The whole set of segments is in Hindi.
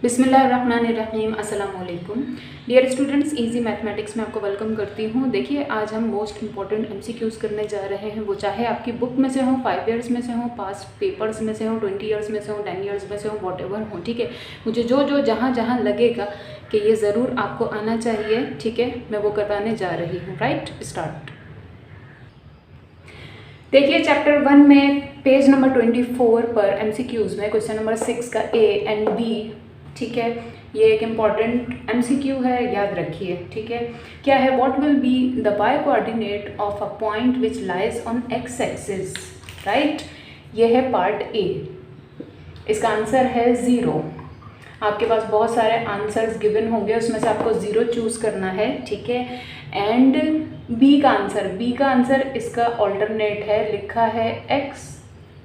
बिस्मिल्लाहिर्रहमानिर्रहीम, अस्सलाम वालेकुम। डियर स्टूडेंट्स, इजी मैथमेटिक्स में आपको वेलकम करती हूँ। देखिए, आज हम मोस्ट इंपॉर्टेंट एमसीक्यूज़ करने जा रहे हैं। वो चाहे आपकी बुक में से हो, 5 ईयर्स में से हो, पास्ट पेपर्स में से हो, 20 ईयर्स में से हो, 10 ईयर्स में से हो, वॉटएवर हो, ठीक है। मुझे जो जहाँ जहाँ लगेगा कि ये ज़रूर आपको आना चाहिए, ठीक है, मैं वो करवाने जा रही हूँ। Right, start. देखिए, चैप्टर 1 में पेज नंबर 24 पर एमसीक्यूज़ में क्वेश्चन नंबर 6 का ए एंड बी, ठीक है, ये एक इम्पॉर्टेंट एमसीक्यू है, याद रखिए, ठीक है। क्या है? What will be the by coordinate of a point which lies on x axis, right. ये है पार्ट ए। इसका आंसर है 0। आपके पास बहुत सारे आंसर्स गिवन होंगे, उसमें से आपको 0 चूज़ करना है, ठीक है। एंड बी का आंसर इसका ऑल्टरनेट है, लिखा है एक्स,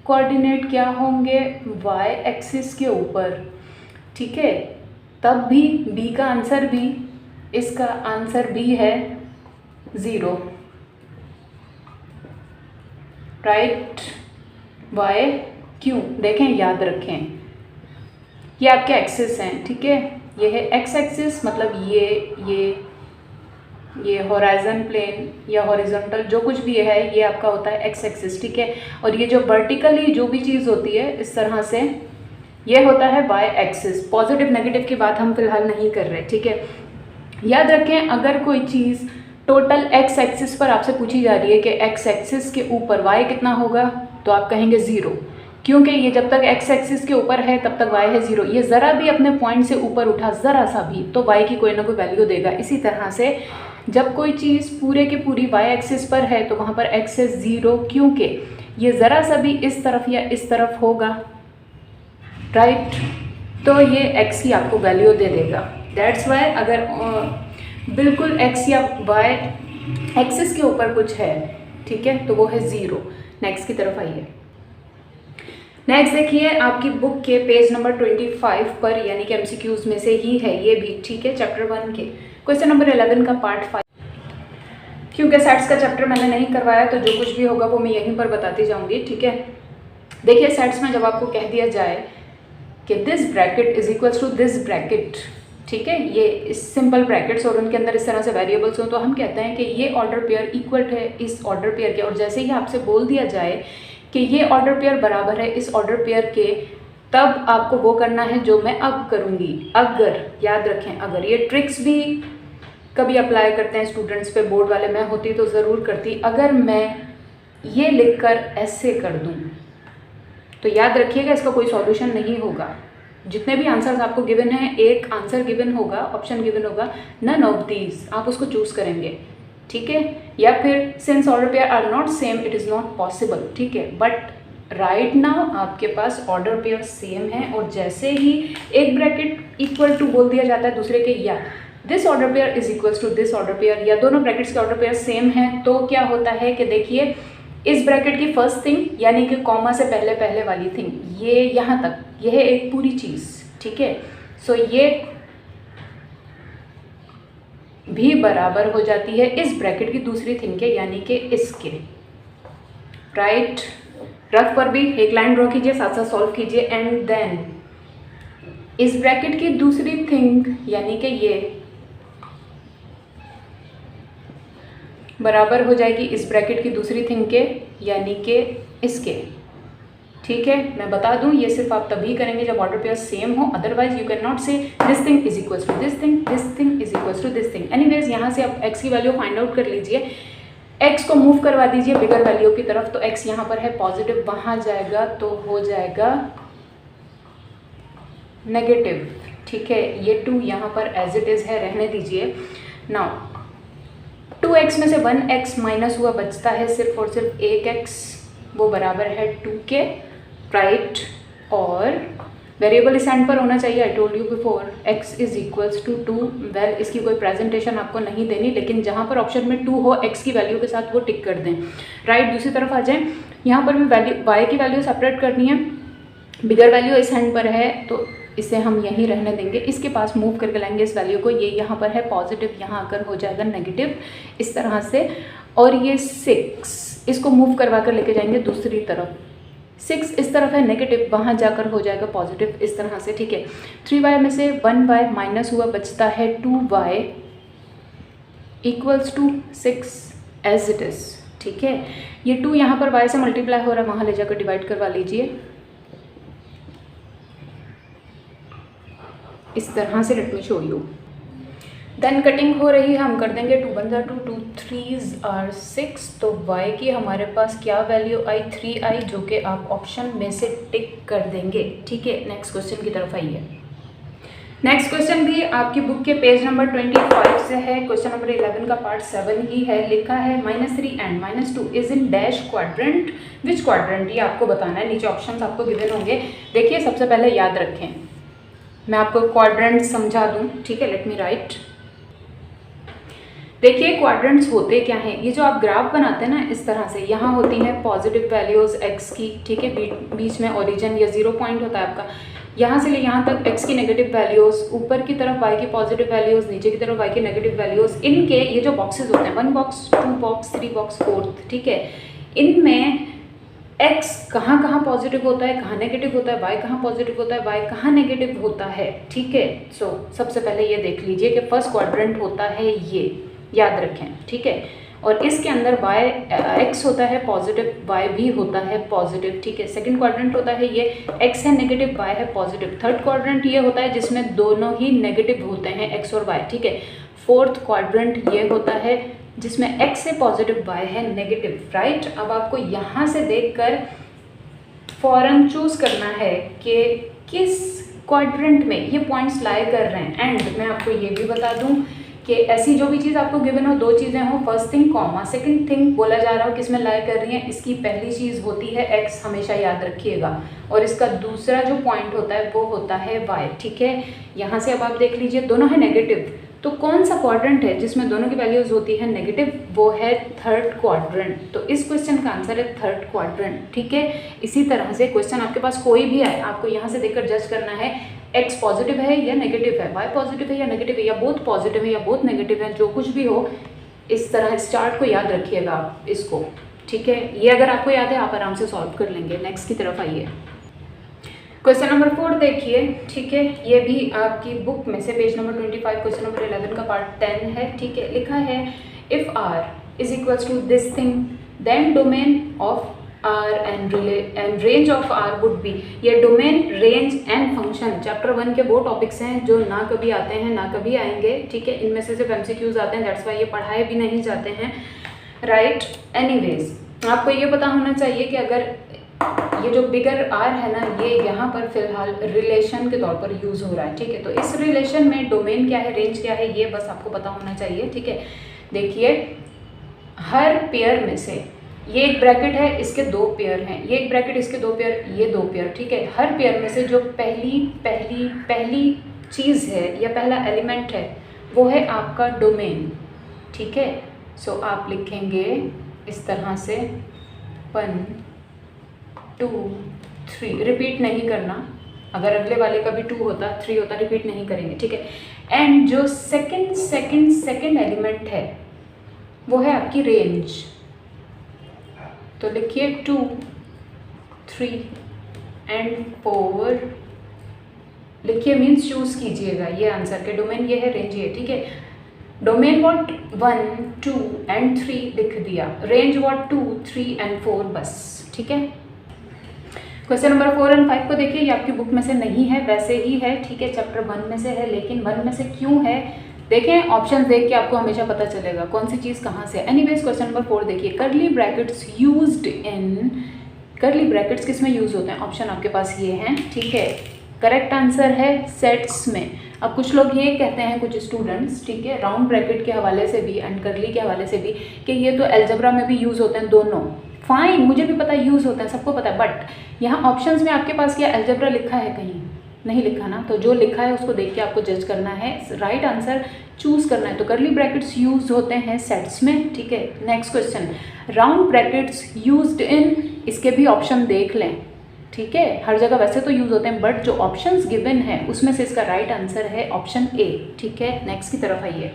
कोऑर्डिनेट क्या होंगे? वाई एक्सिस के ऊपर, ठीक है। तब भी बी का आंसर भी, इसका आंसर भी है 0, राइट। वाई क्यों? देखें, याद रखें, ये आपके एक्सिस हैं, ठीक है। ये है एक्स एक्सिस, मतलब ये हॉराइजन प्लेन या हॉरिजॉन्टल जो कुछ भी है, ये आपका होता है एक्स एक्सिस, ठीक है। और ये जो वर्टिकली जो भी चीज़ होती है इस तरह से, ये होता है वाई एक्सिस। पॉजिटिव नेगेटिव की बात हम फिलहाल नहीं कर रहे, ठीक है। याद रखें, अगर कोई चीज़ टोटल एक्स एक्सिस पर आपसे पूछी जा रही है कि एक्स एक्सिस के ऊपर वाई कितना होगा, तो आप कहेंगे 0, क्योंकि ये जब तक एक्स एक्सिस के ऊपर है तब तक वाई है 0। ये ज़रा भी अपने पॉइंट से ऊपर उठा, ज़रा सा भी, तो वाई की कोई ना कोई वैल्यू देगा। इसी तरह से जब कोई चीज़ पूरे की पूरी वाई एक्सिस पर है तो वहाँ पर एक्स है 0, क्योंकि ये ज़रा सा भी इस तरफ या इस तरफ होगा, राइट। तो ये एक्स की आपको वैल्यू दे देगा। दैट्स वाई अगर बिल्कुल एक्स या वाई एक्सिस के ऊपर कुछ है, ठीक है, तो वो है 0। नेक्स्ट की तरफ आइए। नेक्स्ट देखिए, आपकी बुक के पेज नंबर 25 पर, यानी कि एमसीक्यूज़ में से ही है ये भी, ठीक है, चैप्टर 1 के क्वेश्चन नंबर 11 का पार्ट 5। क्योंकि सेट्स का चैप्टर मैंने नहीं करवाया तो जो कुछ भी होगा वो मैं यहीं पर बताती जाऊंगी, ठीक है। देखिए, सेट्स में जब आपको कह दिया जाए कि this bracket is equals to this bracket, ठीक है, ये सिंपल ब्रैकेट्स और उनके अंदर इस तरह से वेरिएबल्स हो, तो हम कहते हैं कि ये ऑर्डर पेयर इक्वल है इस ऑर्डर पेयर के। और जैसे ही आपसे बोल दिया जाए कि ये ऑर्डर पेयर बराबर है इस ऑर्डर पेयर के, तब आपको वो करना है जो मैं अब करूँगी। अगर, याद रखें, अगर ये ट्रिक्स भी कभी अप्लाई करते हैं स्टूडेंट्स पे, बोर्ड वाले, मैं होती तो ज़रूर करती। अगर मैं ये लिखकर ऐसे कर दूँ तो याद रखिएगा इसका कोई सॉल्यूशन नहीं होगा। जितने भी आंसर्स आपको गिवन हैं, एक आंसर गिवन होगा, ऑप्शन गिवन होगा, नन ऑफ दीज, आप उसको चूज़ करेंगे, ठीक है। या फिर since order pair are not same it is not possible, ठीक है। बट राइट नाउ आपके पास ऑर्डर पेयर सेम है, और जैसे ही एक ब्रैकेट इक्वल टू बोल दिया जाता है दूसरे के, या this order pair is equals to this order pair, या दोनों ब्रैकेट्स के ऑर्डर पेयर सेम है, तो क्या होता है कि देखिए, इस ब्रैकेट की फर्स्ट थिंग, यानी कि कॉमा से पहले वाली थिंग, ये यहाँ तक, यह है एक पूरी चीज़, ठीक है। सो ये भी बराबर हो जाती है इस ब्रैकेट की दूसरी थिंग के, यानी कि इसके, राइट। रफ पर भी एक लाइन ड्रॉ कीजिए, साथ साथ सॉल्व कीजिए। एंड देन इस ब्रैकेट की दूसरी थिंग, यानी कि ये बराबर हो जाएगी इस ब्रैकेट की दूसरी थिंग के, यानी कि इसके, ठीक है। मैं बता दूं, ये सिर्फ आप तभी करेंगे जब ऑर्डर पेयर सेम हो, otherwise you can not say this thing is equals to this thing is equals to this thing. Anyways, यहाँ से आप एक्स की वैल्यू फाइंड आउट कर लीजिए, एक्स को मूव करवा दीजिए बिगर वैल्यू की तरफ, तो एक्स यहाँ पर है पॉजिटिव, वहाँ जाएगा तो हो जाएगा नेगेटिव, ठीक है। ये 2 यहाँ पर एज इट इज़ है, रहने दीजिए। नाउ 2x में से 1x माइनस हुआ, बचता है सिर्फ और सिर्फ 1x, वो बराबर है 2 के, राइट। और वेरिएबल इस एंड पर होना चाहिए, I told you before, x is equals to 2। Well, इसकी कोई प्रेजेंटेशन आपको नहीं देनी, लेकिन जहाँ पर ऑप्शन में 2 हो x की वैल्यू के साथ, वो टिक कर दें, राइट। दूसरी तरफ आ जाएं, यहाँ पर भी वैल्यू y की वैल्यू सेपरेट करनी है, बिगर वैल्यू इस हैंड पर है तो इसे हम यहीं रहने देंगे, इसके पास मूव करके लाएंगे इस वैल्यू को, ये यहाँ पर है पॉजिटिव, यहाँ आकर हो जाएगा नेगेटिव, इस तरह से। और ये 6, इसको मूव करवा कर लेके जाएंगे दूसरी तरफ, 6 इस तरफ है नेगेटिव, वहाँ जाकर हो जाएगा पॉजिटिव इस तरह से, ठीक है। 3y में से 1y माइनस हुआ, बचता है 2y equals to 6 as it is, ठीक है। ये 2 यहाँ पर y से मल्टीप्लाई हो रहा है, वहाँ ले जाकर डिवाइड करवा लीजिए इस तरह से। Let me show you. Then cutting हो रही है, हम कर देंगे 2 1 2 2 3s are 6, तो y की हमारे पास क्या वैल्यू आई 3i, जो कि आप ऑप्शन में से टिक कर देंगे, ठीक है। नेक्स्ट क्वेश्चन की तरफ आइए। नेक्स्ट क्वेश्चन भी आपकी बुक के पेज नंबर 25 से है। क्वेश्चन नंबर 11 का पार्ट 7 ही है। लिखा है -3 and -2 is in dash quadrant, which quadrant, ये आपको बताना है। नीचे ऑप्शंस आपको गिवन होंगे। देखिए सबसे पहले याद रखें, मैं आपको क्वाड्रेंट समझा दूं, ठीक है। Let me right. देखिए क्वाड्रेंट्स होते क्या हैं, ये जो आप ग्राफ बनाते हैं ना इस तरह से, यहाँ होती हैं पॉजिटिव वैल्यूज़ x की, ठीक है। बीच में ओरिजिन या 0 पॉइंट होता है आपका, यहाँ से ले यहाँ तक x की नेगेटिव वैल्यूज़, ऊपर की तरफ y की पॉजिटिव वैल्यूज़, नीचे की तरफ y की नेगेटिव वैल्यूज़। इनके ये जो बॉक्सेस होते हैं 1 बॉक्स 2 बॉक्स 3 बॉक्स 4, ठीक है। इनमें x कहाँ कहाँ पॉजिटिव होता है, कहाँ नेगेटिव होता है, y कहाँ पॉजिटिव होता है, y कहाँ नेगेटिव होता है, ठीक है। सो सबसे पहले ये देख लीजिए कि फर्स्ट क्वाड्रेंट होता है ये, याद रखें, ठीक है। और इसके अंदर x होता है पॉजिटिव, y भी होता है पॉजिटिव, ठीक है। सेकंड क्वाड्रेंट होता है ये, x है नेगेटिव, y है पॉजिटिव। थर्ड क्वाड्रेंट ये होता है जिसमें दोनों ही नेगेटिव होते हैं, x और y, ठीक है। फोर्थ क्वाड्रेंट ये होता है जिसमें x है पॉजिटिव, y है नेगेटिव, राइट। अब आपको यहाँ से देखकर फौरन चूज करना है कि किस क्वाड्रेंट में ये पॉइंट्स लाई कर रहे हैं। एंड मैं आपको ये भी बता दूं कि ऐसी जो भी चीज़ आपको गिवन हो, 2 चीज़ें हो, first thing comma second thing बोला जा रहा हो किस में लाई कर रही है, इसकी पहली चीज़ होती है x, हमेशा याद रखिएगा, और इसका दूसरा जो पॉइंट होता है वो होता है y, ठीक है। यहाँ से अब आप देख लीजिए दोनों है नेगेटिव, तो कौन सा क्वाड्रेंट है जिसमें दोनों की वैल्यूज होती है नेगेटिव, वो है थर्ड क्वाड्रेंट। तो इस क्वेश्चन का आंसर है थर्ड क्वाड्रेंट, ठीक है। इसी तरह से क्वेश्चन आपके पास कोई भी आए, आपको यहाँ से देखकर जज करना है x पॉजिटिव है या नेगेटिव है, y पॉजिटिव है या नेगेटिव है, या बोथ पॉजिटिव है या बोथ नेगेटिव है, जो कुछ भी हो इस तरह इस चार्ट को याद रखिएगा आप इसको, ठीक है। ये अगर आपको याद है आप आराम से सॉल्व कर लेंगे। नेक्स्ट की तरफ आइए। क्वेश्चन नंबर 4 देखिए, ठीक है। ये भी आपकी बुक में से पेज नंबर 25 क्वेश्चन नंबर 11 का पार्ट 10 है, ठीक है। लिखा है if r is equals to this thing then domain of r and range of r would be। ये domain, range and function chapter 1 के वो टॉपिक्स हैं जो ना कभी आते हैं ना कभी आएंगे, ठीक है। इनमें से सिर्फ MCQs आते हैं, दैट्स वाई ये पढ़ाए भी नहीं जाते हैं, राइट। एनीवेज आपको ये पता होना चाहिए कि अगर ये जो बिगर r है ना, ये यहाँ पर फिलहाल रिलेशन के तौर पर यूज़ हो रहा है, ठीक है। तो इस रिलेशन में डोमेन क्या है, रेंज क्या है, ये बस आपको पता होना चाहिए, ठीक है। देखिए हर पेयर में से, ये एक ब्रैकेट है, इसके 2 पेयर हैं, ये एक ब्रैकेट, इसके 2 पेयर, ये 2 पेयर, ठीक है। हर पेयर में से जो पहली चीज़ है या पहला एलिमेंट है वो है आपका डोमेन, ठीक है। सो आप लिखेंगे इस तरह से 1 2 3, रिपीट नहीं करना, अगर अगले वाले का भी 2 होता 3 होता रिपीट नहीं करेंगे, ठीक है। एंड जो सेकंड एलिमेंट है वो है आपकी रेंज, तो लिखिए 2 3 एंड 4 लिखिए, मीन्स चूज कीजिएगा ये आंसर के। डोमेन ये है, रेंज ये, ठीक है। डोमेन व्हाट 1 2 एंड 3 लिख दिया, रेंज व्हाट 2 3 एंड 4 बस, ठीक है। क्वेश्चन नंबर 4 और 5 को देखिए, ये आपकी बुक में से नहीं है, वैसे ही है, ठीक है। चैप्टर 1 में से है, लेकिन 1 में से क्यों है देखें, ऑप्शन देख के आपको हमेशा पता चलेगा कौन सी चीज़ कहाँ से है। एनीवेज क्वेश्चन नंबर 4 देखिए, करली ब्रैकेट्स यूज्ड इन, करली ब्रैकेट्स किस में यूज होते हैं, ऑप्शन आपके पास ये हैं, ठीक है। करेक्ट आंसर है सेट्स में। अब कुछ लोग ये कहते हैं, कुछ स्टूडेंट्स, ठीक है, राउंड ब्रैकेट के हवाले से भी एंड करली के हवाले से भी, कि ये तो अलजेब्रा में भी यूज़ होते हैं दोनों। फाइन, मुझे भी पता है यूज़ होते हैं, सबको पता है, बट यहाँ ऑप्शंस में आपके पास क्या अलजेब्रा लिखा है, कहीं नहीं लिखा ना, तो जो लिखा है उसको देख के आपको जज करना है, राइट आंसर चूज करना है। तो करली ब्रैकेट्स यूज होते हैं सेट्स में, ठीक है। Next question, round brackets used in, इसके भी ऑप्शन देख लें, ठीक है। हर जगह वैसे तो यूज होते हैं, बट जो ऑप्शंस गिवन है उसमें से इसका राइट आंसर है ऑप्शन ए, ठीक है। नेक्स्ट की तरफ आइए।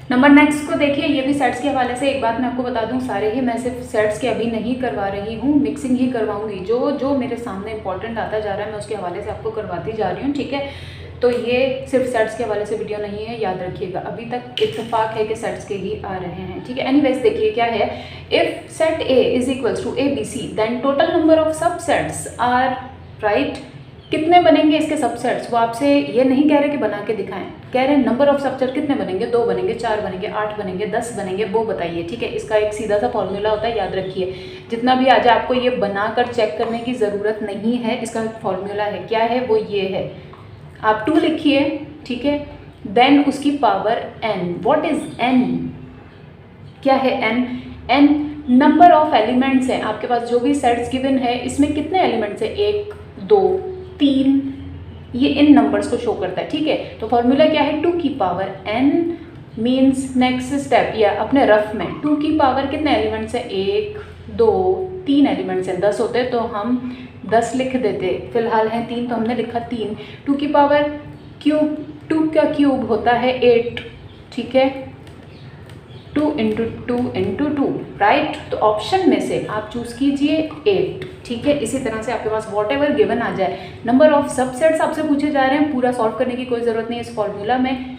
नंबर नेक्स्ट को देखिए, ये भी सेट्स के हवाले से एक बात मैं आपको बता दूं, सारे ही मैं सिर्फ सेट्स के अभी नहीं करवा रही हूँ, मिक्सिंग ही करवाऊंगी। जो जो मेरे सामने इंपॉर्टेंट आता जा रहा है मैं उसके हवाले से आपको करवाती जा रही हूँ, ठीक है। तो ये सिर्फ सेट्स के हवाले से वीडियो नहीं है, याद रखिएगा। अभी तक इत्तेफाक है कि सेट्स के ही आ रहे हैं, ठीक है। एनीवेज देखिए क्या है, if set A is equals to A B C then total number of subsets are, right. कितने बनेंगे इसके सबसेट्स, वो आपसे ये नहीं कह रहे कि बना के दिखाएं, कह रहे हैं नंबर ऑफ सबसेट कितने बनेंगे, 2 बनेंगे, 4 बनेंगे, 8 बनेंगे, 10 बनेंगे, वो बताइए, ठीक है। इसका एक सीधा सा फॉर्मूला होता है, याद रखिए। जितना भी आ जाए आपको ये बनाकर चेक करने की ज़रूरत नहीं है, इसका फॉर्मूला है, क्या है वो ये है, आप 2 लिखिए, ठीक है, देन उसकी power n। What is n, क्या है n? n number of elements हैं आपके पास, जो भी सेट्स गिवन है इसमें कितने एलिमेंट्स हैं, 1 2 3, ये इन नंबर्स को शो करता है, ठीक है। तो फॉर्मूला क्या है, 2 की power n means next step, या अपने रफ में 2 की पावर कितने एलिमेंट्स हैं, 1 2 3 एलिमेंट्स हैं, 10 होते तो हम 10 लिख देते, फिलहाल है 3 तो हमने लिखा 3। 2 की पावर क्यूब, 2 का क्यूब होता है 8, ठीक है, 2 इंटू 2 इंटू 2, राइट। तो ऑप्शन में से आप चूज कीजिए 8, ठीक है। इसी तरह से आपके पास वॉट एवर गिवन आ जाए, नंबर ऑफ सबसेट्स आपसे पूछे जा रहे हैं, पूरा सॉल्व करने की कोई ज़रूरत नहीं है, इस फॉर्मूला में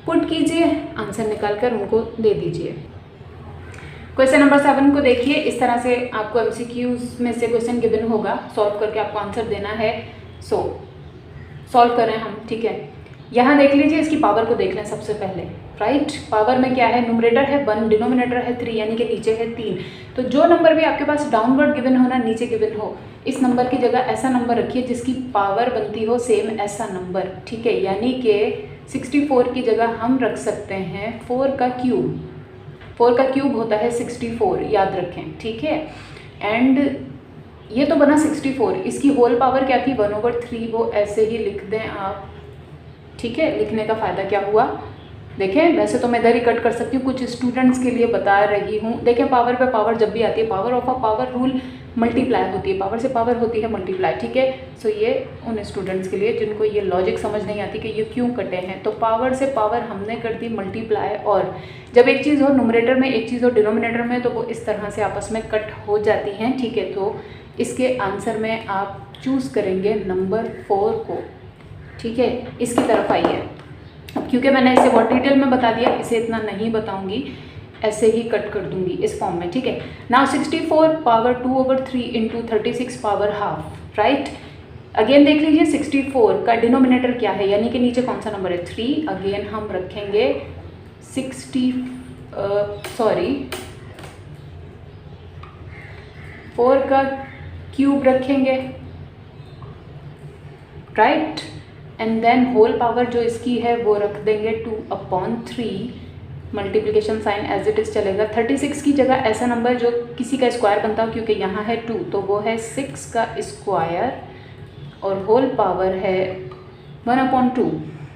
पुट कीजिए, आंसर निकाल कर उनको दे दीजिए। क्वेश्चन नंबर 7 को देखिए, इस तरह से आपको एमसीक्यूज में से क्वेश्चन गिवन होगा, सॉल्व करके आपको आंसर देना है। सो सॉल्व करें हम, ठीक है। यहाँ देख लीजिए, इसकी पावर को देख लें सबसे पहले, राइट। पावर में क्या है, न्यूमरेटर है 1, डिनोमिनेटर है 3, यानी कि नीचे है 3। तो जो नंबर भी आपके पास डाउनवर्ड गिवन हो ना, नीचे गिवन हो, इस नंबर की जगह ऐसा नंबर रखिए जिसकी पावर बनती हो सेम ऐसा नंबर, ठीक है। यानी कि 64 की जगह हम रख सकते हैं 4 का क्यूब, 4 का क्यूब होता है 64, याद रखें, ठीक है। एंड ये तो बना 64, इसकी होल पावर क्या थी, 1/3, वो ऐसे ही लिख दें आप, ठीक है। लिखने का फ़ायदा क्या हुआ, देखें, वैसे तो मैं इधर ही कट कर सकती हूँ, कुछ स्टूडेंट्स के लिए बता रही हूँ। देखें, पावर पे पावर जब भी आती है, power of a power rule multiply होती है, पावर से पावर होती है मल्टीप्लाई, ठीक है। सो ये उन स्टूडेंट्स के लिए जिनको ये लॉजिक समझ नहीं आती कि ये क्यों कटे हैं, तो पावर से पावर हमने कर दी मल्टीप्लाई, और जब एक चीज़ हो न्यूमरेटर में, एक चीज़ हो डिनोमिनेटर में, तो वो इस तरह से आपस में कट हो जाती हैं, ठीक है। तो इसके आंसर में आप चूज़ करेंगे नंबर 4 को, ठीक है। इसकी तरफ आइए। अब क्योंकि मैंने इसे बहुत डिटेल में बता दिया, इसे इतना नहीं बताऊंगी, ऐसे ही कट कर दूंगी इस फॉर्म में, ठीक है। Now 64 power 2/3 into 36 power half, right. Again देख लीजिए, 64 का डिनोमिनेटर क्या है, यानी कि नीचे कौन सा नंबर है, 3। अगेन हम रखेंगे 4 का क्यूब रखेंगे, right. And then whole power जो इसकी है वो रख देंगे 2/3, multiplication sign as it is चलेगा। 36 की जगह ऐसा नंबर जो किसी का स्क्वायर बनता हो, क्योंकि यहाँ है 2 तो वो है 6 का स्क्वायर, और होल पावर है 1/2,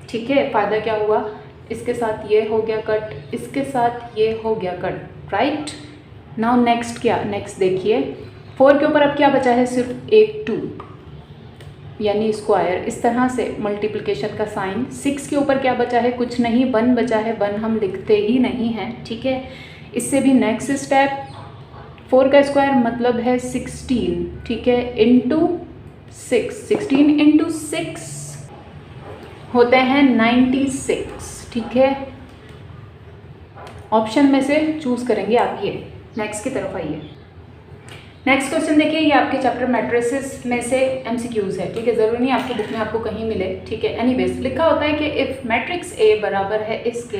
ठीक है। फ़ायदा क्या हुआ, इसके साथ ये हो गया कट, इसके साथ ये हो गया कट, राइट। नाउ नेक्स्ट क्या, नेक्स्ट देखिए, 4 के ऊपर अब क्या बचा है, सिर्फ एक 2 यानी स्क्वायर, इस तरह से मल्टीप्लिकेशन का साइन। 6 के ऊपर क्या बचा है, कुछ नहीं, 1 बचा है, 1 हम लिखते ही नहीं हैं, ठीक है। इससे भी नेक्स्ट स्टेप, 4 का स्क्वायर मतलब है 16, ठीक है, इंटू 6, 16 इंटू 6 होते हैं 96, ठीक है। ऑप्शन में से चूज़ करेंगे आप ये। नेक्स्ट की तरफ आइए। नेक्स्ट क्वेश्चन देखिए, ये आपके चैप्टर मैट्रिसेस में से एमसीक्यूज है, ठीक है। ज़रूरी नहीं आपकी बुक में आपको कहीं मिले, ठीक है। एनीवेज लिखा होता है कि इफ़ मैट्रिक्स ए बराबर है इसके,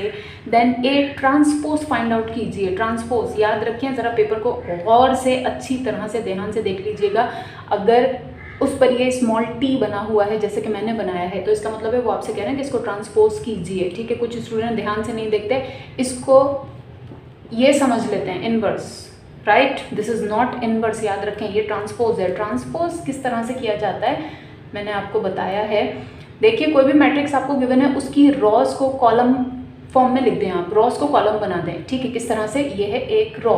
then A transpose find out कीजिए। ट्रांसपोज याद रखें, ज़रा पेपर को गौर से अच्छी तरह से ध्यान से देख लीजिएगा। अगर उस पर ये स्मॉल टी बना हुआ है जैसे कि मैंने बनाया है, तो इसका मतलब है वो आपसे कह रहे हैं कि इसको ट्रांसपोज कीजिए, ठीक है। कुछ स्टूडेंट ध्यान से नहीं देखते, इसको ये समझ लेते हैं inverse, right. This is not inverse, याद रखें, ये ट्रांसपोज है। ट्रांसपोज किस तरह से किया जाता है मैंने आपको बताया है। देखिए, कोई भी मैट्रिक्स आपको गिवन है, उसकी रॉस को कॉलम फॉर्म में लिख दें आप, रॉस को कॉलम बना दें, ठीक है। किस तरह से, ये है एक रॉ,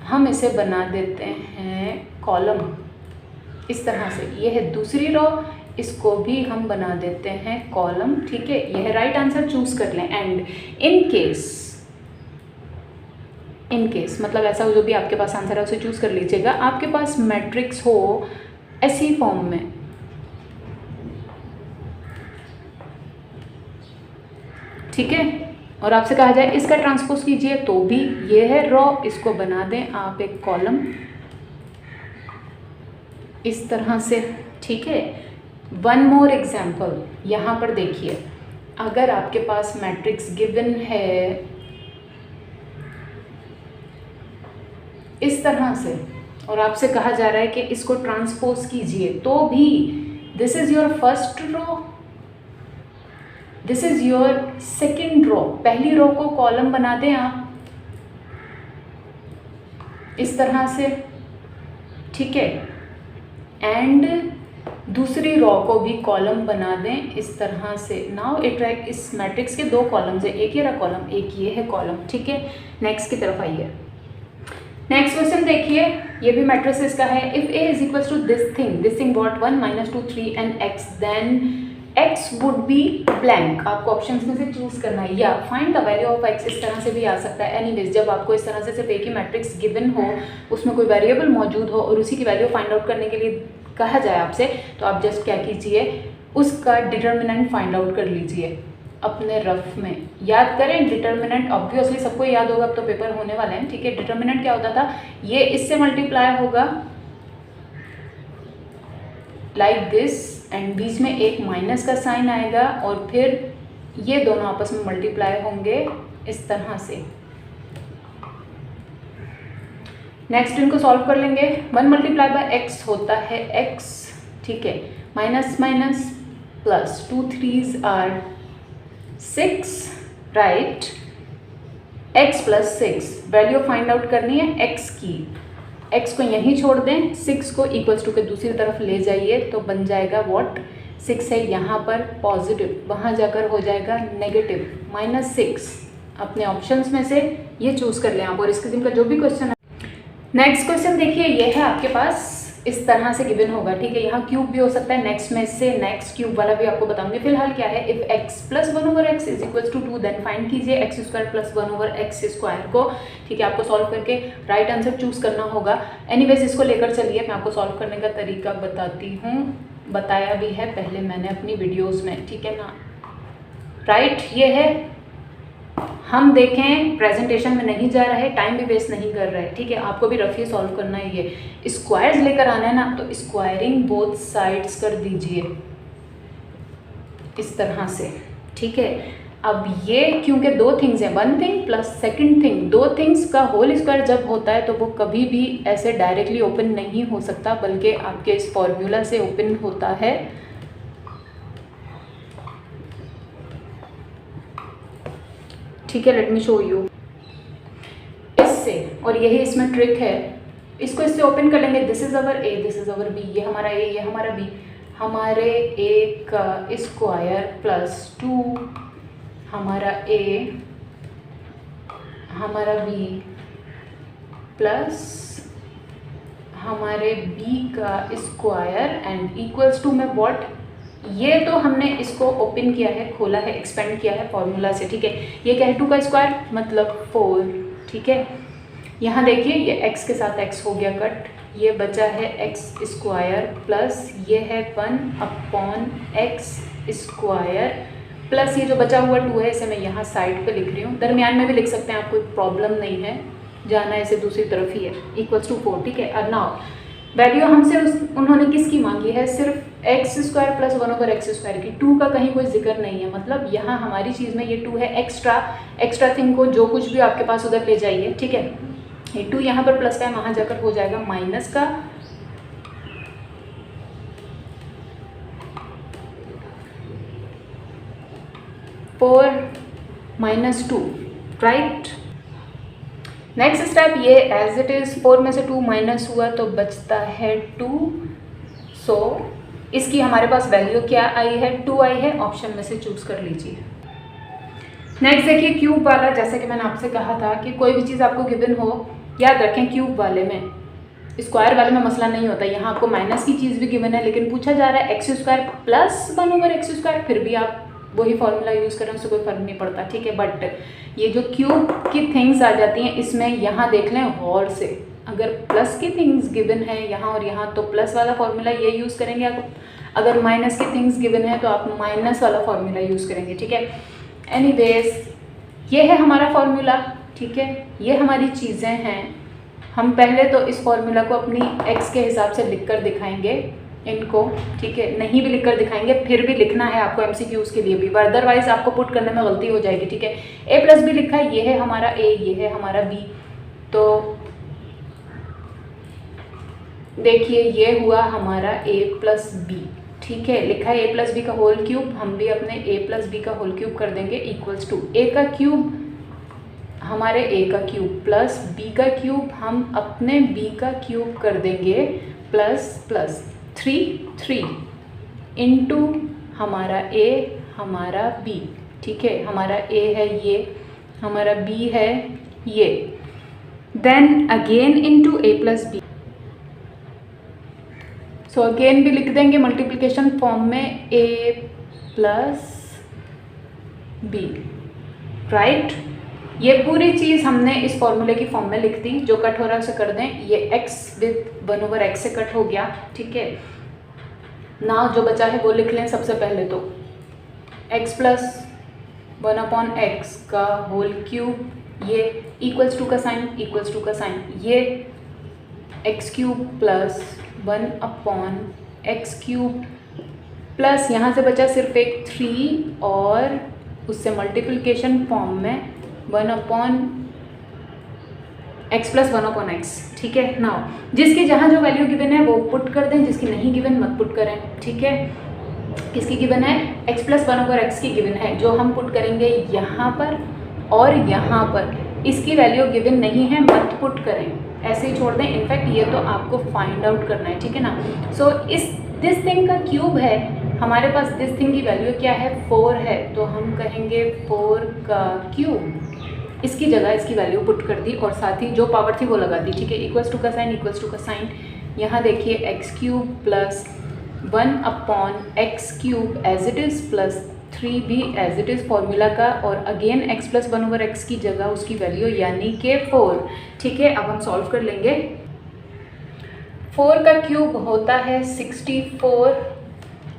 हम इसे बना देते हैं कॉलम, इस तरह से। ये है दूसरी रॉ, इसको भी हम बना देते हैं कॉलम, ठीक है। यह राइट आंसर चूज कर लें। एंड इन केस मतलब ऐसा जो भी आपके पास आंसर है उसे चूज कर लीजिएगा। आपके पास मैट्रिक्स हो ऐसी फॉर्म में, ठीक है, और आपसे कहा जाए इसका ट्रांसपोज कीजिए, तो भी ये है रॉ, इसको बना दें आप एक कॉलम इस तरह से, ठीक है। वन मोर एग्जाम्पल यहाँ पर देखिए, अगर आपके पास मैट्रिक्स गिवन है इस तरह से और आपसे कहा जा रहा है कि इसको ट्रांसपोज कीजिए, तो भी this is your first row, this is your second row, पहली रो को कॉलम बना दें आप इस तरह से, ठीक है, एंड दूसरी रो को भी कॉलम बना दें इस तरह से। नाउ इट इस मैट्रिक्स के दो कॉलम्स है, एक ये रहा कॉलम, एक ये है कॉलम, ठीक है। नेक्स्ट की तरफ आइए। नेक्स्ट क्वेश्चन देखिए, ये भी मैट्रिसेस का है। If A is equals to this thing what 1 - 2 3 and x, then x would be blank. आपको ऑप्शंस में से चूज करना है, या find the value of x, इस तरह से भी आ सकता है। एनीवेज, जब आपको इस तरह से सिर्फ एक ही मैट्रिक्स गिवन हो, उसमें कोई वेरिएबल मौजूद हो और उसी की वैल्यू फाइंड आउट करने के लिए कहा जाए आपसे, तो आप जस्ट क्या कीजिए, उसका डिटर्मिनेंट फाइंड आउट कर लीजिए अपने रफ में। याद करें डिटर्मिनेंट, ऑब्वियसली सबको याद होगा, अब तो पेपर होने वाले हैं, ठीक है। डिटर्मिनेंट क्या होता था, ये इससे मल्टीप्लाई होगा लाइक दिस, एंड बीच में एक माइनस का साइन आएगा और फिर ये दोनों आपस में मल्टीप्लाई होंगे इस तरह से। नेक्स्ट इनको सॉल्व कर लेंगे। 1 मल्टीप्लाई बाय x होता है x, ठीक है, minus minus plus, 2 3s are 6, right, x plus 6, value find out करनी है x की। x को यहीं छोड़ दें, 6 को इक्वल्स टू के दूसरी तरफ ले जाइए, तो बन जाएगा व्हाट, 6 है यहाँ पर पॉजिटिव, वहाँ जाकर हो जाएगा नेगेटिव, -6। अपने ऑप्शंस में से ये चूज़ कर लें आप, और इस किस्म का जो भी क्वेश्चन है। नेक्स्ट क्वेश्चन देखिए, ये है आपके पास इस तरह से गिवन होगा, ठीक है। यहाँ क्यूब भी हो सकता है, नेक्स्ट में से नेक्स्ट क्यूब वाला भी आपको बताऊंगी। फिलहाल क्या है, if x plus 1/x is equals to 2, then find कीजिए x² प्लस 1/x² को, ठीक है। आपको सॉल्व करके राइट आंसर चूज करना होगा। एनीवेज, इसको लेकर चलिए, मैं आपको सॉल्व करने का तरीका बताती हूँ, बताया भी है पहले मैंने अपनी वीडियोज़ में, ठीक है ना। राइट, ये है, हम देखें प्रेजेंटेशन में नहीं जा रहे, टाइम भी वेस्ट नहीं कर रहे, ठीक है। आपको भी रफी सॉल्व करना है, ये स्क्वायर्स लेकर आना है ना, तो स्क्वायरिंग बोथ साइड्स कर दीजिए इस तरह से, ठीक है। अब ये क्योंकि दो थिंग्स हैं, one thing plus second thing, दो थिंग्स का होल स्क्वायर जब होता है तो वो कभी भी ऐसे डायरेक्टली ओपन नहीं हो सकता, बल्कि आपके इस फॉर्मूला से ओपन होता है। ठीक है, लेट मी शो यू इससे, और यही इसमें ट्रिक है। इसको इससे ओपन कर लेंगे, this is our A, this is our B, ये हमारा ए, ये हमारा बी। हमारे ए का स्क्वायर प्लस 2 हमारा ए, हमारा बी प्लस हमारे बी का स्क्वायर एंड इक्वल्स टू में व्हाट, ये तो हमने इसको ओपन किया है, खोला है, एक्सपेंड किया है फॉर्मूला से, ठीक है। ये क्या है, 2 का स्क्वायर मतलब 4, ठीक है। यहाँ देखिए ये x के साथ x हो गया कट, ये बचा है x स्क्वायर प्लस ये है 1/x स्क्वायर प्लस ये जो बचा हुआ 2 है, इसे मैं यहाँ साइड पे लिख रही हूँ, दरमियान में भी लिख सकते हैं, आप, कोई प्रॉब्लम नहीं है, जाना इसे दूसरी तरफ ही है, इक्वल्स टू 4, ठीक है। अब नाउ वैल्यू हमसे उन्होंने किसकी मांगी है, सिर्फ x² प्लस 1/x² की, 2 का कहीं कोई जिक्र नहीं है, मतलब यहाँ हमारी चीज़ में ये 2 है। एक्स्ट्रा थिंग को जो कुछ भी आपके पास उधर ले जाइए, ठीक है। ये 2 यहाँ पर प्लस का है, वहाँ जाकर हो जाएगा माइनस का, -2, राइट। नेक्स्ट स्टेप, ये एज इट इज़ 4 में से 2 माइनस हुआ तो बचता है 2, सो इसकी हमारे पास वैल्यू क्या आई है, 2 आई है, ऑप्शन में से चूज कर लीजिए। नेक्स्ट देखिए क्यूब वाला, जैसे कि मैंने आपसे कहा था कि कोई भी चीज़ आपको गिवन हो, याद रखें क्यूब वाले में स्क्वायर वाले में मसला नहीं होता, यहाँ आपको माइनस की चीज़ भी गिवन है लेकिन पूछा जा रहा है एक्स स्क्वायर प्लस 1/x², फिर भी आप वही फॉर्मूला यूज़ करें, उससे कोई फ़र्क नहीं पड़ता, ठीक है। बट ये जो क्यूब की थिंग्स आ जाती हैं इसमें यहाँ देख लें गौर से, अगर प्लस की थिंग्स गिवन है यहाँ और यहाँ तो प्लस वाला फॉर्मूला ये यूज़ करेंगे आप, अगर माइनस की थिंग्स गिवन है तो आप माइनस वाला फॉर्मूला यूज़ करेंगे, ठीक है। एनीवेज ये है हमारा फॉर्मूला, ठीक है, ये हमारी चीज़ें हैं। हम पहले तो इस फॉर्मूला को अपनी x के हिसाब से लिख कर दिखाएंगे इनको, ठीक है, नहीं भी लिख कर दिखाएंगे, फिर भी लिखना है आपको MCQs के लिए भी, अदरवाइज आपको पुट करने में गलती हो जाएगी, ठीक है। a+b लिखा है, ये है हमारा a, ये है हमारा b, तो देखिए ये हुआ हमारा a+b, ठीक है, लिखा है a+b का होल क्यूब, हम भी अपने a+b का होल क्यूब कर देंगे इक्वल्स टू a का क्यूब हमारे a का क्यूब प्लस b का क्यूब हम अपने b का क्यूब कर देंगे प्लस 3 इंटू हमारा a हमारा b, ठीक है, हमारा a है ये, हमारा b है ये, then again into a+b, so again भी लिख देंगे मल्टीप्लिकेशन फॉर्म में a+b, राइट। ये पूरी चीज़ हमने इस फॉर्मूले की फॉर्म में लिख दी, जो कट हो रहा है उसे कर दें, ये x विद 1/x से कट हो गया, ठीक है। ना जो बचा है वो लिख लें सबसे पहले, तो x + 1/x का होल क्यूब, ये इक्वल्स टू का साइन, ये x³ + 1/x³ प्लस यहाँ से बचा सिर्फ एक 3 और उससे मल्टीप्लिकेशन फॉर्म में 1/x + 1/x, ठीक है। नाउ जिसकी जहाँ जो वैल्यू गिवन है वो पुट कर दें, जिसकी नहीं गिवन मत पुट करें, ठीक है। किसकी गिवन है, x + 1/x की गिवन है, जो हम पुट करेंगे यहाँ पर और यहाँ पर, इसकी वैल्यू गिवन नहीं है मत पुट करें, ऐसे ही छोड़ दें। इनफैक्ट ये तो आपको फाइंड आउट करना है, ठीक है ना। सो दिस थिंग का क्यूब है हमारे पास, दिस थिंग की वैल्यू क्या है 4 है, तो हम कहेंगे 4 का क्यूब, इसकी जगह इसकी वैल्यू पुट कर दी और साथ ही जो पावर थी वो लगा दी, ठीक है। इक्वल्स टू का साइन, यहाँ देखिए x³ + 1/x³ as it is plus 3 भी एज इट इज़ फॉर्मूला का, और अगेन x + 1/x की जगह उसकी वैल्यू यानी कि 4, ठीक है। अब हम सॉल्व कर लेंगे। 4 का क्यूब होता है 64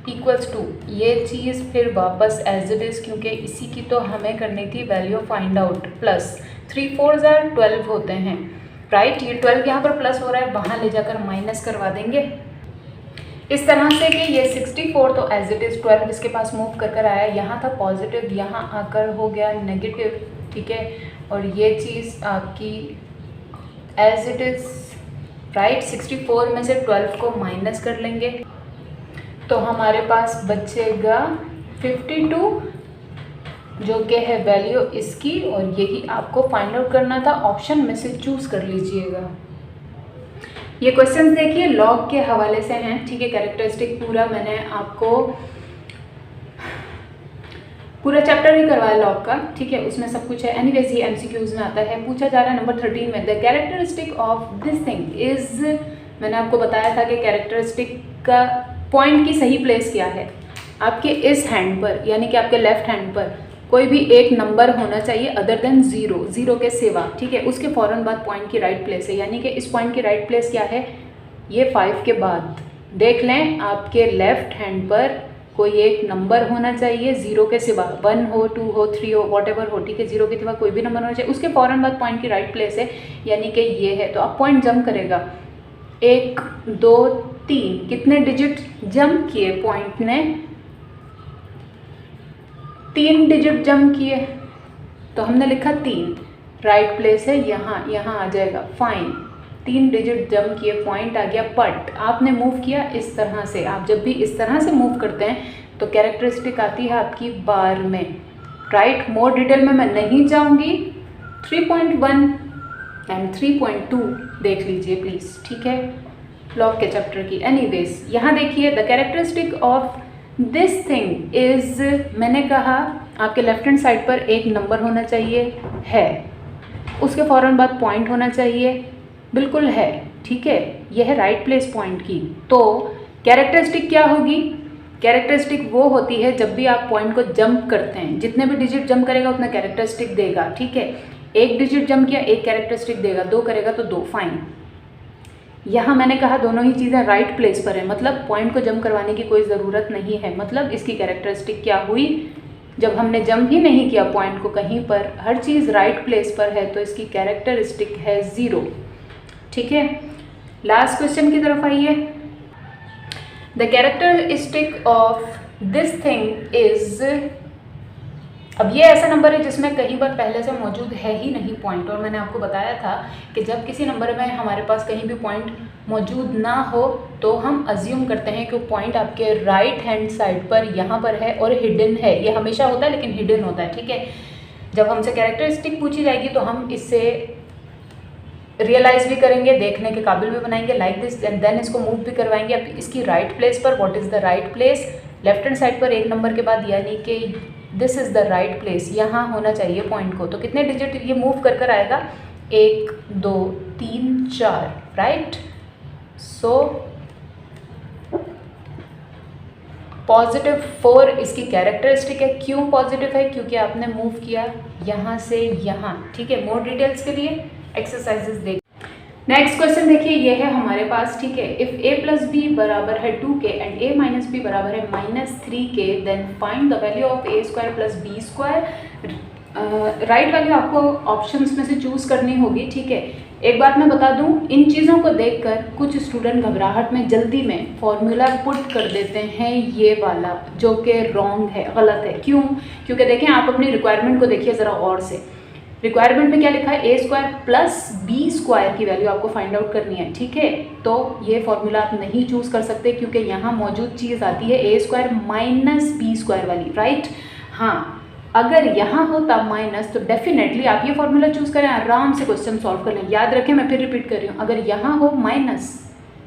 इक्वल्स टू, ये चीज़ फिर वापस एज इट इज़, क्योंकि इसी की तो हमें करनी थी वैल्यू फाइंड आउट, प्लस 3 4 12 होते हैं, राइट। ये 12 यहाँ पर प्लस हो रहा है, वहाँ ले जाकर माइनस करवा देंगे इस तरह से कि ये 64 तो एज इट इज़ 12 इसके पास मूव कर आया, यहाँ था पॉजिटिव, यहाँ आकर हो गया नेगेटिव, ठीक है। और ये चीज़ आपकी एज इट इज़, राइट। 64 में से 12 को माइनस कर लेंगे तो हमारे पास बचेगा 52, जो कि है वैल्यू इसकी, और यही आपको फाइंड आउट करना था। ऑप्शन में से चूज़ कर लीजिएगा। ये क्वेश्चंस देखिए लॉग के हवाले से हैं, ठीक है। कैरेक्टरिस्टिक पूरा मैंने आपको पूरा चैप्टर ही करवाया लॉग का, ठीक है, उसमें सब कुछ है। एनीवेज ये MCQs में आता है। पूछा जा रहा है नंबर 13 में, the characteristic of this thing is, मैंने आपको बताया था कि कैरेक्टरिस्टिक का पॉइंट की सही प्लेस क्या है। आपके इस हैंड पर, यानी कि आपके लेफ्ट हैंड पर कोई भी एक नंबर होना चाहिए अदर देन 0 के सिवा, ठीक है। उसके फ़ौरन बाद पॉइंट की राइट प्लेस है, यानी कि इस पॉइंट की राइट प्लेस क्या है, ये 5 के बाद। देख लें आपके लेफ्ट हैंड पर कोई एक नंबर होना चाहिए 0 के सिवा, 1 हो 2 हो 3 हो व्हाटएवर हो, ठीक है। 0 के सिवा कोई भी नंबर होना चाहिए, उसके फ़ौरन बाद पॉइंट की राइट प्लेस है, यानी कि ये है। तो आप पॉइंट जंप करेगा 1 2 3, कितने डिजिट जंप किए पॉइंट ने, 3 डिजिट जंप किए, तो हमने लिखा 3, राइट प्लेस है यहाँ, यहाँ आ जाएगा फाइन। 3 डिजिट जंप किए, पॉइंट आ गया, बट आपने मूव किया इस तरह से। आप जब भी इस तरह से मूव करते हैं तो कैरेक्टरिस्टिक आती है आपकी बार में, राइट। मोर डिटेल में मैं नहीं जाऊँगी, 3.1 एंड 3.2 देख लीजिए प्लीज़, ठीक है, लॉग के चैप्टर की। एनीवेज यहाँ देखिए, the characteristic of this thing is, मैंने कहा आपके लेफ्ट हैंड साइड पर एक नंबर होना चाहिए, है, उसके फ़ौरन बाद पॉइंट होना चाहिए, बिल्कुल है, ठीक है, यह है राइट प्लेस पॉइंट की। तो कैरेक्टरिस्टिक क्या होगी? कैरेक्टरिस्टिक वो होती है जब भी आप पॉइंट को जंप करते हैं, जितने भी डिजिट जंप करेगा उतना कैरेक्टरिस्टिक देगा, ठीक है। एक डिजिट जंप किया, एक कैरेक्टरिस्टिक देगा, 2 करेगा तो 2, फाइन। यहाँ मैंने कहा दोनों ही चीज़ें राइट प्लेस पर है, मतलब पॉइंट को जंप करवाने की कोई ज़रूरत नहीं है। मतलब इसकी कैरेक्टरिस्टिक क्या हुई? जब हमने जंप ही नहीं किया पॉइंट को कहीं पर, हर चीज़ राइट प्लेस पर है, तो इसकी कैरेक्टरिस्टिक है 0, ठीक है। लास्ट क्वेश्चन की तरफ आइए। The characteristic of this thing is, अब ये ऐसा नंबर है जिसमें कहीं पर पहले से मौजूद है ही नहीं पॉइंट, और मैंने आपको बताया था कि जब किसी नंबर में हमारे पास कहीं भी पॉइंट मौजूद ना हो तो हम अज्यूम करते हैं कि पॉइंट आपके राइट हैंड साइड पर यहाँ पर है और हिडन है। ये हमेशा होता है लेकिन हिडन होता है, ठीक है। जब हमसे कैरेक्टरिस्टिक पूछी जाएगी तो हम इससे रियलाइज भी करेंगे, देखने के काबिल भी बनाएंगे, लाइक दिस, एंड देन इसको मूव भी करवाएंगे अब इसकी राइट प्लेस पर। What is the right place? Left hand side पर एक नंबर के बाद, यानी कि this is the right place, यहाँ होना चाहिए पॉइंट को। तो कितने डिजिट ये मूव कर कर आएगा? 1 2 3 4, राइट। सो +4 इसकी कैरेक्टरिस्टिक है। क्यों पॉजिटिव है? क्योंकि आपने मूव किया यहाँ से यहाँ, ठीक है। मोर डिटेल्स के लिए एक्सरसाइजेस देख। नेक्स्ट क्वेश्चन देखिए, ये है हमारे पास, ठीक है। इफ a प्लस बी बराबर है 2k and a minus B बराबर है -3k, then find the value of a square plus B square. Right value आपको ऑप्शंस में से चूज करनी होगी, ठीक है। एक बात मैं बता दूं, इन चीज़ों को देखकर कुछ स्टूडेंट घबराहट में जल्दी में फॉर्मूला पुट कर देते हैं ये वाला, जो कि रॉन्ग है, गलत है। क्यों? क्योंकि देखें, आप अपनी रिक्वायरमेंट को देखिए ज़रा और से। रिक्वायरमेंट में क्या लिखा है? a square plus B square की वैल्यू आपको फाइंड आउट करनी है, ठीक है। तो ये फॉर्मूला आप नहीं चूज कर सकते क्योंकि यहाँ मौजूद चीज़ आती है a square minus B square वाली, राइट। हाँ, अगर यहाँ होता माइनस तो डेफिनेटली आप ये फॉर्मूला चूज करें, आराम से क्वेश्चन सॉल्व कर लें। याद रखें, मैं फिर रिपीट कर रही हूँ, अगर यहाँ हो minus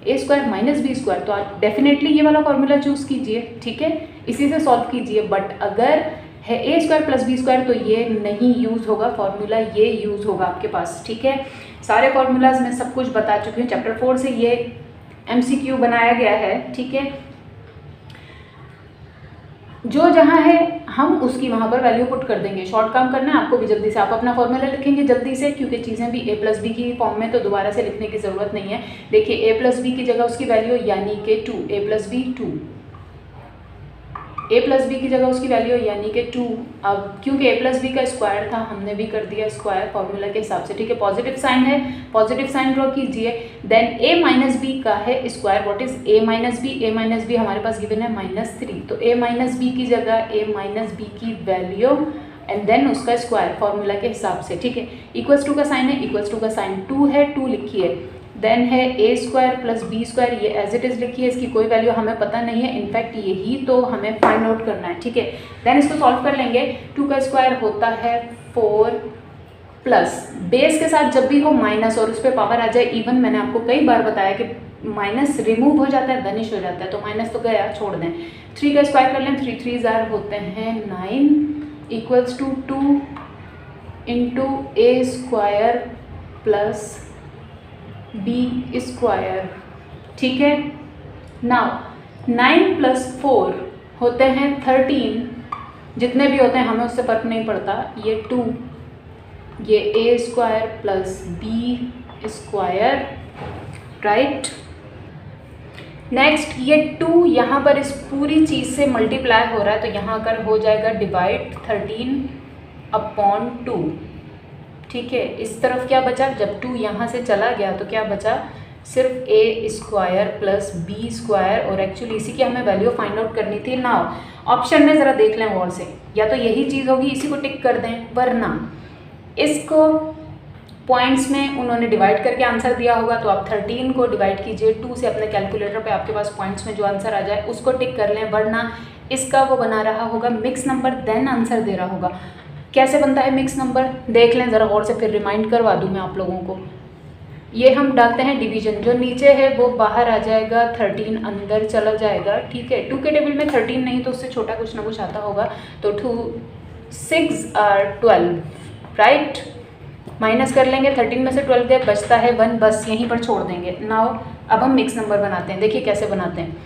a square minus B square तो आप डेफिनेटली ये वाला फॉर्मूला चूज कीजिए, ठीक है, इसी से सॉल्व कीजिए। बट अगर है a square plus B square तो ये नहीं यूज़ होगा फॉर्मूला, ये यूज़ होगा आपके पास, ठीक है। सारे फॉर्मूलाज मैं सब कुछ बता चुकी हूँ। चैप्टर 4 से ये MCQ बनाया गया है, ठीक है। जो जहाँ है हम उसकी वहाँ पर वैल्यू पुट कर देंगे। शॉर्ट काम करना है आपको भी जल्दी से, आप अपना फॉर्मूला लिखेंगे जल्दी से, क्योंकि चीज़ें भी a प्लस बी की फॉर्म में, तो दोबारा से लिखने की ज़रूरत नहीं है। देखिए, a प्लस बी की जगह उसकी वैल्यू यानी कि 2, a plus B 2, a plus B की जगह उसकी वैल्यू यानी कि 2। अब क्योंकि a प्लस बी का स्क्वायर था, हमने भी कर दिया स्क्वायर फॉर्मूला के हिसाब से, ठीक है। पॉजिटिव साइन है, पॉजिटिव साइन ड्रॉ कीजिए। देन a माइनस बी का है square, what is a minus B? a minus B हमारे पास गिवन है -3, तो a माइनस बी की जगह a माइनस बी की वैल्यू एंड देन उसका स्क्वायर फॉर्मूला के हिसाब से, ठीक है। इक्वल्स टू का साइन है, इक्वल्स टू का साइन 2 है, 2 लिखिए। देन है a square plus B square, ये एज इट इज़ लिखिए, इसकी कोई वैल्यू हमें पता नहीं है, इनफैक्ट यही तो हमें फाइंड आउट करना है, ठीक है। देन इसको सॉल्व कर लेंगे। 2 का स्क्वायर होता है 4 प्लस बेस के साथ जब भी हो माइनस और उस पर पावर आ जाए इवन, मैंने आपको कई बार बताया कि माइनस रिमूव हो जाता है, वनिश हो जाता है, तो माइनस तो गया, छोड़ दें। 3 का स्क्वायर कर लें, 3 3 जार होते हैं 9 इक्वल्स टू 2 इंटू a square plus B square, ठीक है। नाउ 9 प्लस 4 होते हैं 13, जितने भी होते हैं हमें उससे फर्क नहीं पड़ता। ये 2, ये a square plus B square, right. Next ये 2 यहाँ पर इस पूरी चीज़ से मल्टीप्लाई हो रहा है, तो यहाँ कर हो जाएगा डिवाइड 13/2, ठीक है। इस तरफ क्या बचा? जब 2 यहाँ से चला गया तो क्या बचा? सिर्फ a square plus B square, और एक्चुअली इसी की हमें वैल्यू फाइंड आउट करनी थी। नाउ ऑप्शन में ज़रा देख लें गौर से, या तो यही चीज़ होगी, इसी को टिक कर दें, वरना इसको पॉइंट्स में उन्होंने डिवाइड करके आंसर दिया होगा, तो आप 13 को डिवाइड कीजिए 2 से अपने कैलकुलेटर पे, आपके पास पॉइंट्स में जो आंसर आ जाए उसको टिक कर लें, वरना इसका वो बना रहा होगा मिक्स नंबर, देन आंसर दे रहा होगा। कैसे बनता है मिक्स नंबर देख लें ज़रा गौर से, फिर रिमाइंड करवा दूँ मैं आप लोगों को। ये हम डालते हैं डिवीजन, जो नीचे है वो बाहर आ जाएगा, 13 अंदर चला जाएगा, ठीक है। 2 के टेबल में 13 नहीं तो उससे छोटा कुछ ना कुछ आता होगा, तो 2 6 are 12, राइट। माइनस कर लेंगे, 13 में से 12 गए, बचता है 1, बस यहीं पर छोड़ देंगे। नाउ अब हम मिक्स नंबर बनाते हैं। देखिए कैसे बनाते हैं,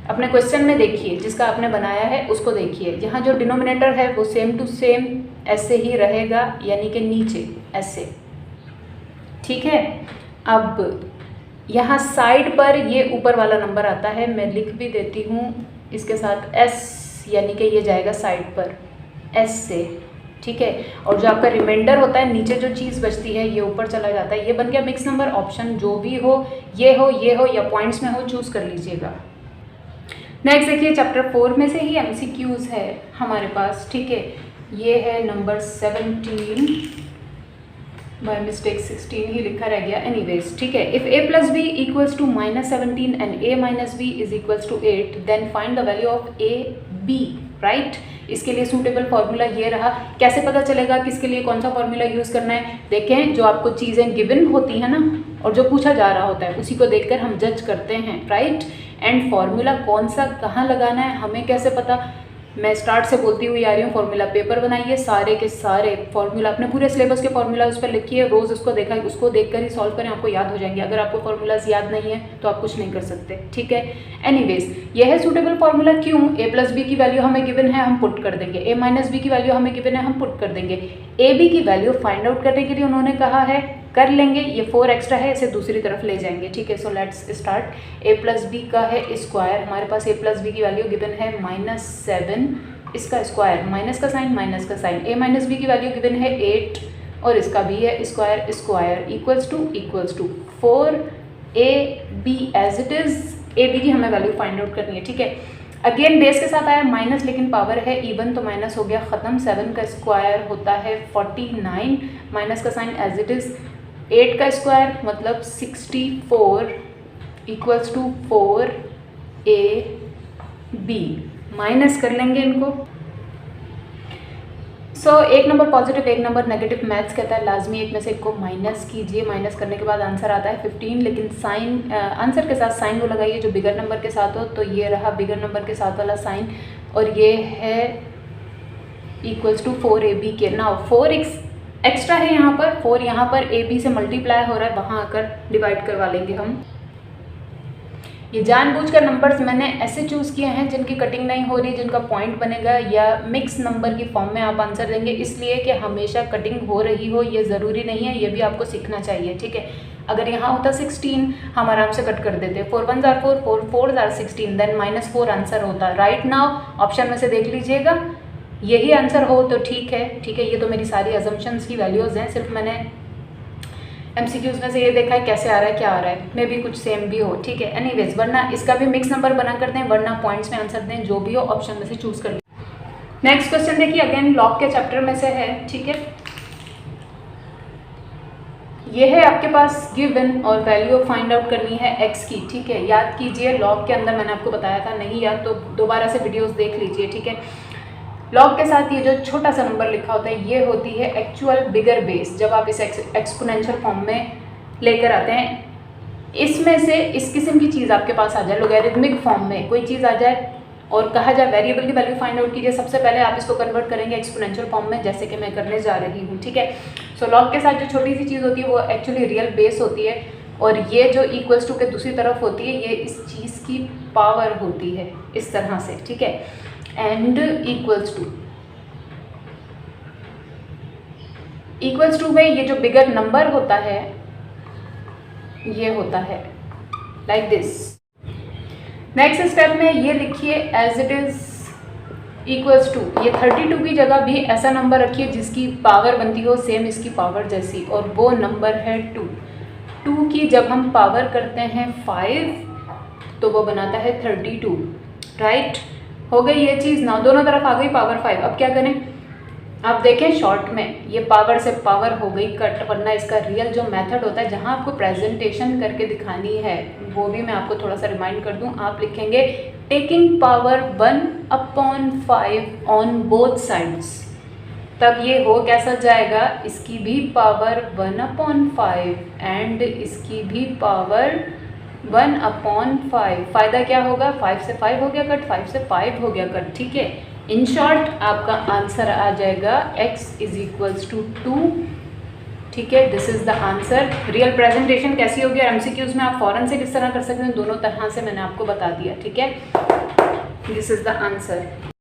अपने क्वेश्चन में देखिए, जिसका आपने बनाया है उसको देखिए। यहाँ जो डिनोमिनेटर है वो सेम टू सेम ऐसे ही रहेगा, यानी कि नीचे ऐसे, ठीक है। अब यहाँ साइड पर ये ऊपर वाला नंबर आता है, मैं लिख भी देती हूँ इसके साथ s, यानी कि ये जाएगा साइड पर s से, ठीक है। और जो आपका रिमाइंडर होता है, नीचे जो चीज़ बचती है ये ऊपर चला जाता है। ये बन गया मिक्स नंबर। ऑप्शन जो भी हो, ये हो या पॉइंट्स में हो, चूज़ कर लीजिएगा। नेक्स्ट देखिए, चैप्टर 4 में से ही MCQs है हमारे पास, ठीक है। ये है नंबर 17, बाय मिस्टेक 16 ही लिखा रह गया, एनीवेज, ठीक है। If a plus B equals to -17 and a minus B is equals to 8, then find the value of a b, right. इसके लिए सूटेबल फॉर्मूला ये रहा। कैसे पता चलेगा किसके लिए कौन सा फॉर्मूला यूज़ करना है? देखें, जो आपको चीज़ें गिवन होती हैं ना, और जो पूछा जा रहा होता है उसी को देखकर हम जज करते हैं, राइट। एंड फॉर्मूला कौन सा कहाँ लगाना है हमें कैसे पता? मैं स्टार्ट से बोलती हुई आ रही हूँ, फॉर्मूला पेपर बनाइए, सारे के सारे फॉर्मूला अपने पूरे सिलेबस के फॉर्मूला उस पर लिखिए, रोज़ उसको देखा उसको देखकर ही सॉल्व करें, आपको याद हो जाएंगे। अगर आपको फॉर्मूलाज याद नहीं है तो आप कुछ नहीं कर सकते, ठीक है। एनीवेज, यह है सूटेबल फॉर्मूला। क्यों? a प्लस बी की वैल्यू हमें गिवन है, हम पुट कर देंगे। a माइनस बी की वैल्यू हमें गिवन है, हम पुट कर देंगे। a b की वैल्यू फाइंड आउट करने के लिए उन्होंने कहा है, कर लेंगे। ये 4 एक्स्ट्रा है, इसे दूसरी तरफ ले जाएंगे, ठीक है। So let's start. a plus B का है स्क्वायर, हमारे पास a प्लस बी की वैल्यू गिवन है -7, इसका स्क्वायर, माइनस का साइन, a माइनस बी की वैल्यू गिवन है 8 और इसका भी है square equals to 4ab as it is. ab की हमें वैल्यू फाइंड आउट करनी है, ठीक है। अगेन बेस के साथ आया माइनस, लेकिन पावर है इवन तो माइनस हो गया ख़त्म। 7 का स्क्वायर होता है 49, माइनस का साइन एज इट इज। 8 का स्क्वायर मतलब 64 इक्वल्स टू 4ab। माइनस कर लेंगे इनको। एक नंबर पॉजिटिव, एक नंबर नेगेटिव। मैथ्स कहता है लाजमी एक में से एक को माइनस कीजिए। माइनस करने के बाद आंसर आता है 15, लेकिन साइन आंसर के साथ साइन वो लगाइए जो बिगर नंबर के साथ हो। तो ये रहा बिगर नंबर के साथ वाला साइन, और ये है इक्वल्स टू 4ab के। ना 4 एक्स्ट्रा है यहाँ पर, 4 यहाँ पर ab से मल्टीप्लाई हो रहा है, वहाँ आकर डिवाइड करवा लेंगे हम। ये जानबूझकर नंबर्स मैंने ऐसे चूज़ किए हैं जिनकी कटिंग नहीं हो रही, जिनका पॉइंट बनेगा या मिक्स नंबर की फॉर्म में आप आंसर देंगे, इसलिए कि हमेशा कटिंग हो रही हो ये ज़रूरी नहीं है, ये भी आपको सीखना चाहिए, ठीक है। अगर यहाँ होता 16 हम आराम से कट कर देते, 4 1 जार 4, 4 4 जार 16, देन -4 आंसर होता। राइट नाउ ऑप्शन में से देख लीजिएगा, यही आंसर हो तो ठीक है, ठीक है। ये तो मेरी सारी अजम्पशंस की वैल्यूज़ हैं, सिर्फ मैंने MCQs में से ये देखा है कैसे आ रहा है, क्या आ रहा है, मे भी कुछ सेम भी हो, ठीक है। एनीवेज, वरना इसका भी मिक्स नंबर बना कर दें, वरना पॉइंट्स में आंसर दें, जो भी हो ऑप्शन में से चूज कर लें। नेक्स्ट क्वेश्चन देखिए, अगेन लॉग के चैप्टर में से है, ठीक है। ये है आपके पास गिवन और वैल्यू फाइंड आउट करनी है x की, ठीक है। याद कीजिए, लॉग के अंदर मैंने आपको बताया था, नहीं याद तो दोबारा से वीडियोस देख लीजिए, ठीक है। लॉग के साथ ये जो छोटा सा नंबर लिखा होता है ये होती है एक्चुअल बिगर बेस। जब आप इस एक्सपोनेंशियल फॉर्म में लेकर आते हैं, इसमें से इस किस्म की चीज़ आपके पास आ जाए, लोगैरिथमिक फॉर्म में कोई चीज़ आ जाए और कहा जाए वेरिएबल की वैल्यू फाइंड आउट कीजिए, सबसे पहले आप इसको कन्वर्ट करेंगे एक्सपोनेंशियल फॉर्म में, जैसे कि मैं करने जा रही हूँ, ठीक है। सो लॉग के साथ जो छोटी सी चीज़ होती है वो एक्चुअली रियल बेस होती है, और ये जो इक्वल्स टू के दूसरी तरफ होती है ये इस चीज़ की पावर होती है, इस तरह से, ठीक है। एंड इक्वल्स टू में ये जो बिगर नंबर होता है ये होता है लाइक दिस। नेक्स्ट स्टेप में ये लिखिए as it is equals to, ये 32 की जगह भी ऐसा नंबर रखिए जिसकी पावर बनती हो सेम इसकी पावर जैसी, और वो नंबर है 2। 2 की जब हम पावर करते हैं 5 तो वो बनाता है 32, राइट। हो गई ये चीज़ ना, दोनों तरफ आ गई पावर 5। अब क्या करें, आप देखें शॉर्ट में ये पावर से पावर हो गई कट, वरना इसका रियल जो मेथड होता है जहां आपको प्रेजेंटेशन करके दिखानी है वो भी मैं आपको थोड़ा सा रिमाइंड कर दूं। आप लिखेंगे taking power 1/5 on both sides, तब ये हो कैसा जाएगा, इसकी भी पावर 1/5 एंड इसकी भी पावर 1/5। फ़ायदा क्या होगा, 5 से 5 हो गया कट, 5 से 5 हो गया कट, ठीक है। इन शॉर्ट आपका आंसर आ जाएगा x इज इक्वल्स टू 2, ठीक है, this is the answer. Real presentation कैसी होगी और एमसीक्यूज में आप फौरन से किस तरह कर सकते हैं, दोनों तरह से मैंने आपको बता दिया। ठीक है, दिस इज़ द आंसर।